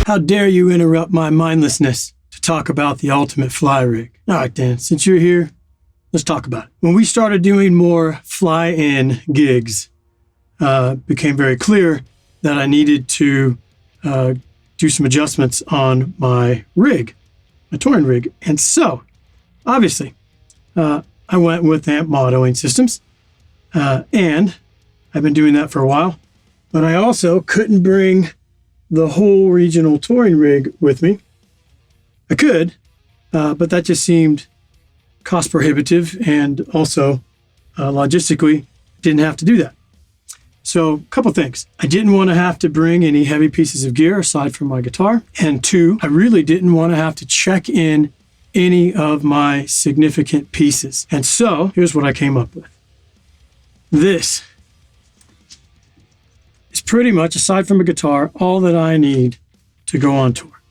How dare you interrupt my mindlessness to talk about the ultimate fly rig? All right, Dan, since you're here, let's talk about it. When we started doing more fly-in gigs, became very clear that I needed to do some adjustments on my rig, my touring rig. And so, obviously, I went with amp modeling systems, and I've been doing that for a while. But I also couldn't bring the whole regional touring rig with me. I could, but that just seemed cost prohibitive, and also logistically didn't have to do that. So a couple things. I didn't want to have to bring any heavy pieces of gear aside from my guitar. And two, I really didn't want to have to check in any of my significant pieces. And so here's what I came up with. This is pretty much, aside from a guitar, all that I need to go on tour.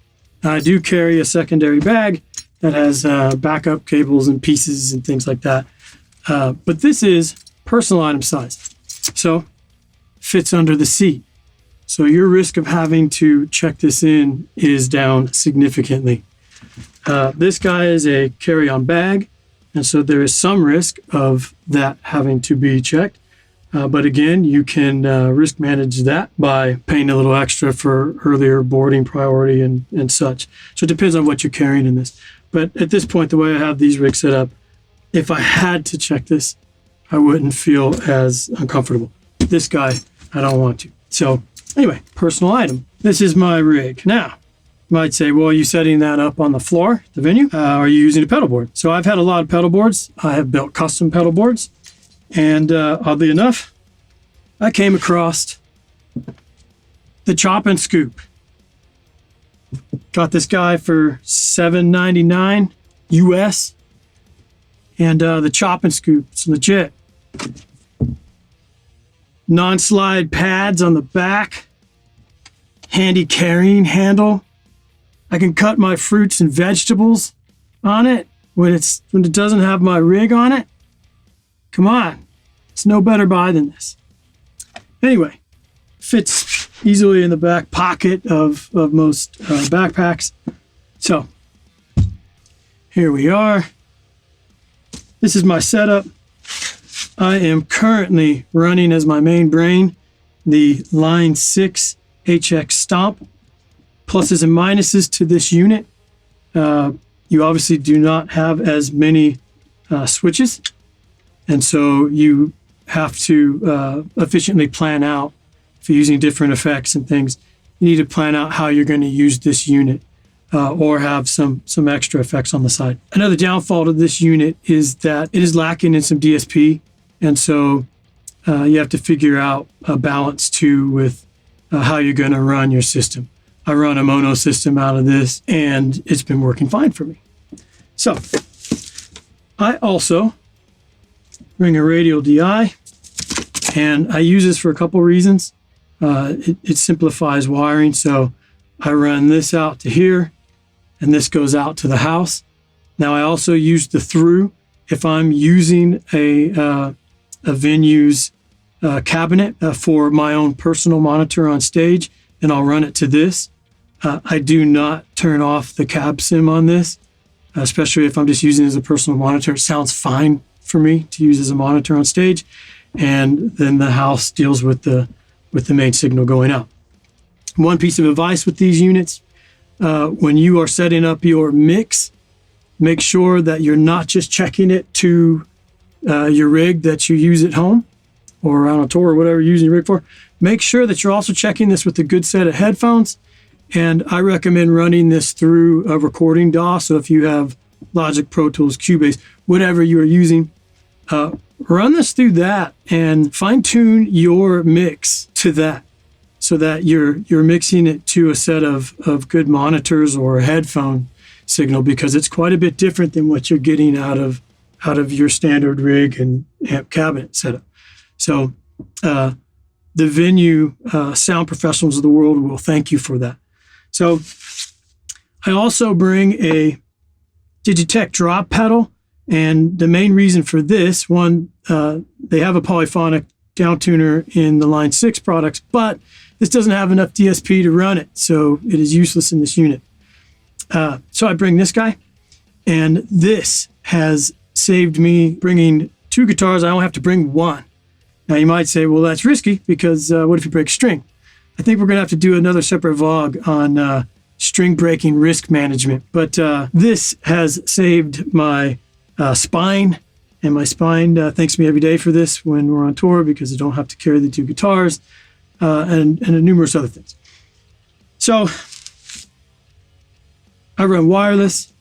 Now, I do carry a secondary bag that has backup cables and pieces and things like that. But this is personal item size. So fits under the seat. So your risk of having to check this in is down significantly. This guy is a carry-on bag, and so there is some risk of that having to be checked. But again, you can risk manage that by paying a little extra for earlier boarding priority and such. So it depends on what you're carrying in this. But at this point, the way I have these rigs set up, if I had to check this, I wouldn't feel as uncomfortable. This guy, I don't want to. So anyway, personal item. This is my rig. Now, you might say, well, are you setting that up on the floor, the venue? Are you using a pedal board? So I've had a lot of pedal boards. I have built custom pedal boards. And oddly enough, I came across the Chop and Scoop. Got this guy for $7.99 US. And the Chop and Scoop, it's legit. Non-slide pads on the back. Handy carrying handle. I can cut my fruits and vegetables on it when it doesn't have my rig on it. Come on, it's no better buy than this. Anyway, fits easily in the back pocket of most backpacks. So here we are. This is my setup. I am currently running as my main brain the Line 6 HX Stomp. Pluses and minuses to this unit. You obviously do not have as many switches. And so you have to efficiently plan out, if you're using different effects and things, you need to plan out how you're going to use this unit or have some extra effects on the side. Another downfall to this unit is that it is lacking in some DSP. And so you have to figure out a balance too with how you're going to run your system. I run a mono system out of this, and it's been working fine for me. So I also bring a Radial DI, and I use this for a couple reasons. It simplifies wiring, so I run this out to here, and this goes out to the house. Now I also use the through if I'm using a venue's cabinet for my own personal monitor on stage, and I'll run it to this. I do not turn off the cab sim on this, especially if I'm just using it as a personal monitor. It sounds fine for me to use as a monitor on stage, and then the house deals with the main signal going out. One piece of advice with these units, when you are setting up your mix, make sure that you're not just checking it to your rig that you use at home or on a tour or whatever you're using your rig for. Make sure that you're also checking this with a good set of headphones. And I recommend running this through a recording DAW. So if you have Logic, Pro Tools, Cubase, whatever you are using, run this through that and fine tune your mix to that so that you're mixing it to a set of good monitors or a headphone signal, because it's quite a bit different than what you're getting out of your standard rig and amp cabinet setup. So the venue sound professionals of the world will thank you for that. So I also bring a Digitech drop pedal, and the main reason for this, one, they have a polyphonic down tuner in the Line 6 products, but this doesn't have enough DSP to run it, so it is useless in this unit. So I bring this guy, and this has saved me bringing 2 guitars. I only have to bring 1. Now you might say, well, that's risky because what if you break a string? I think we're gonna have to do another separate vlog on string breaking risk management. But this has saved my spine, and my spine thanks me every day for this when we're on tour because I don't have to carry the 2 guitars and numerous other things. So I run wireless.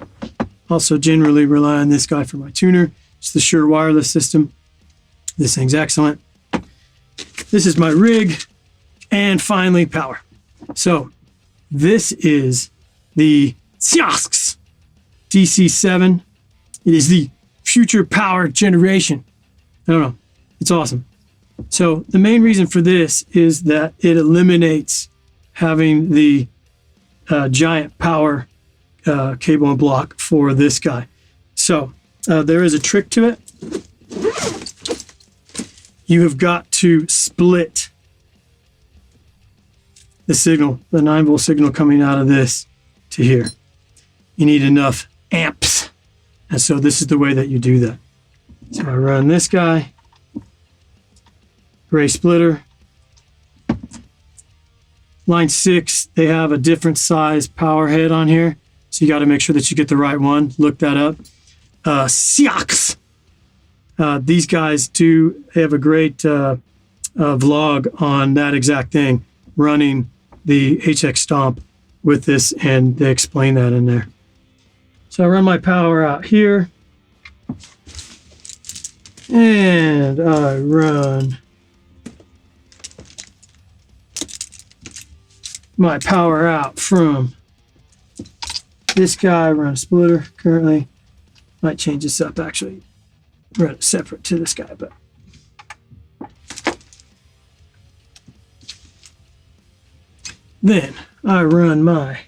Also generally rely on this guy for my tuner. It's the Shure wireless system. This thing's excellent. This is my rig. And finally, power. So this is the CIOKS DC7. It is the future power generation. I don't know. It's awesome. So the main reason for this is that it eliminates having the giant power cable and block for this guy. So there is a trick to it. You have got to split the signal, the 9-volt signal coming out of this to here. You need enough amps. And so this is the way that you do that. So I run this guy, gray splitter. Line 6, they have a different size power head on here. So you got to make sure that you get the right one. Look that up. CIOKS. These guys they have a great vlog on that exact thing, running the HX Stomp with this, and they explain that in there. So I run my power out here, and I run my power out from this guy. I run a splitter currently. Might change this up actually. Run it separate to this guy, but then I run my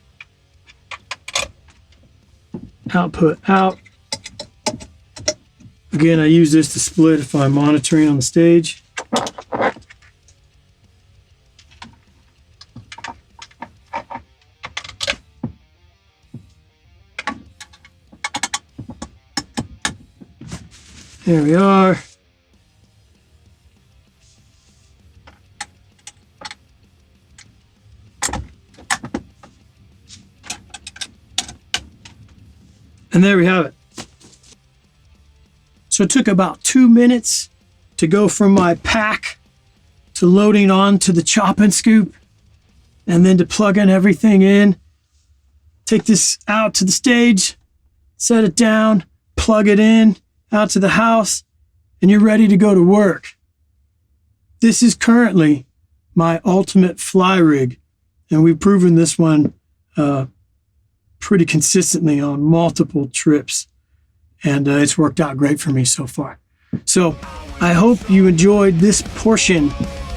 output out. Again, I use this to split if I'm monitoring on the stage. There we are. And there we have it. So it took about 2 minutes to go from my pack to loading on to the chop and scoop, and then to plug in everything in, take this out to the stage, set it down, plug it in, out to the house, and you're ready to go to work. This is currently my ultimate fly rig, and we've proven this one pretty consistently on multiple trips, and it's worked out great for me so far. So I hope you enjoyed this portion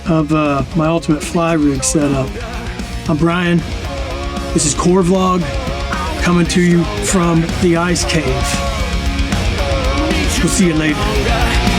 of my ultimate fly rig setup. I'm Brian. This is QUORVLOG coming to you from the ice cave. We'll see you later.